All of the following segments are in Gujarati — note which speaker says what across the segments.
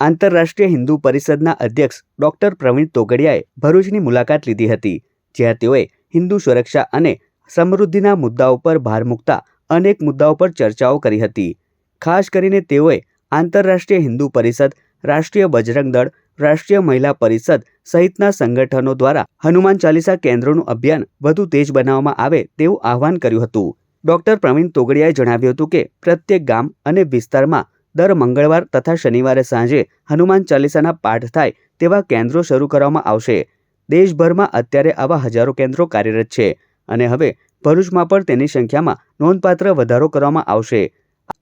Speaker 1: આંતરરાષ્ટ્રીય હિન્દુ પરિષદના અધ્યક્ષ ડોક્ટર પ્રવીણ તોગડિયાએ ભરૂચની મુલાકાત લીધી હતી, જ્યાં તેઓએ હિન્દુ સુરક્ષા અને સમૃદ્ધિના મુદ્દાઓ પર ભાર મૂકતા અનેક મુદ્દાઓ પર ચર્ચાઓ કરી હતી। ખાસ કરીને તેઓએ આંતરરાષ્ટ્રીય હિન્દુ પરિષદ, રાષ્ટ્રીય બજરંગ દળ, રાષ્ટ્રીય મહિલા પરિષદ સહિતના સંગઠનો દ્વારા હનુમાન ચાલીસા કેન્દ્રોનું અભિયાન વધુ તેજ બનાવવામાં આવે તેવું આહવાન કર્યું હતું। ડોક્ટર પ્રવીણ તોગડિયાએ જણાવ્યું હતું કે પ્રત્યેક ગામ અને વિસ્તારમાં દર મંગળવાર તથા શનિવારે સાંજે હનુમાન ચાલીસાના પાઠ થાય તેવા કેન્દ્રો શરૂ કરવામાં આવશે। દેશભરમાં અત્યારે આવા હજારો કેન્દ્રો કાર્યરત છે અને હવે ભરૂચમાં પણ તેની સંખ્યામાં નોંધપાત્ર વધારો કરવામાં આવશે।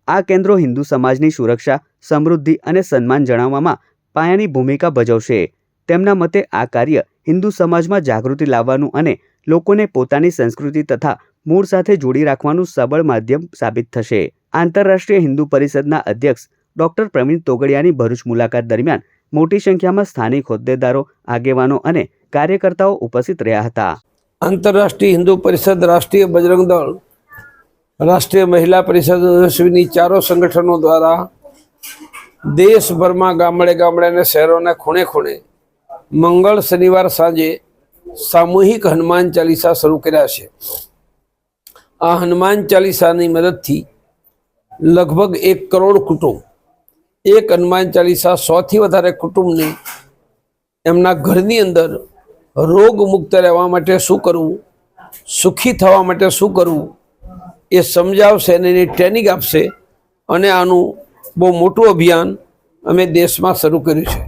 Speaker 1: આ કેન્દ્રો હિન્દુ સમાજની સુરક્ષા, સમૃદ્ધિ અને સન્માન જણાવવામાં પાયાની ભૂમિકા ભજવશે। તેમના મતે આ કાર્ય હિન્દુ સમાજમાં જાગૃતિ લાવવાનું અને લોકોને પોતાની સંસ્કૃતિ તથા મૂળ સાથે જોડી રાખવાનું સબળ માધ્યમ સાબિત થશે। આંતરરાષ્ટ્રીય હિન્દુ પરિષદના અધ્યક્ષ ડોક્ટર પ્રવીણ તોગડિયાની ભરૂચ મુલાકાત દરમિયાન મોટી સંખ્યામાં સ્થાનિક હોદ્દેદારો, આગેવાનો અને કાર્યકર્તાઓ ઉપસ્થિત રહ્યા હતા।
Speaker 2: આંતરરાષ્ટ્રીય હિન્દુ પરિષદ, રાષ્ટ્રીય બજરંગ દળ, રાષ્ટ્રીય મહિલા પરિષદ સહિતની ચારો સંગઠનો દ્વારા દેશભરમાં ગામડે ગામડે અને શહેરોના ખૂણે ખૂણે મંગળ શનિવાર સાંજે સામૂહિક હનુમાન ચાલીસા શરૂ કર્યા છે। આ હનુમાન ચાલીસાની મદદથી લગભગ 1 કરોડ કુટુંબ, એક હનુમાન ચાલીસા 100થી વધારે કુટુંબને એમના ઘરની અંદર રોગ મુક્ત રહેવા માટે શું કરવું, સુખી થવા માટે શું કરવું એ સમજાવશે અને એની ટ્રેનિંગ આપશે અને આનું બહુ મોટું અભિયાન અમે દેશમાં શરૂ કર્યું છે।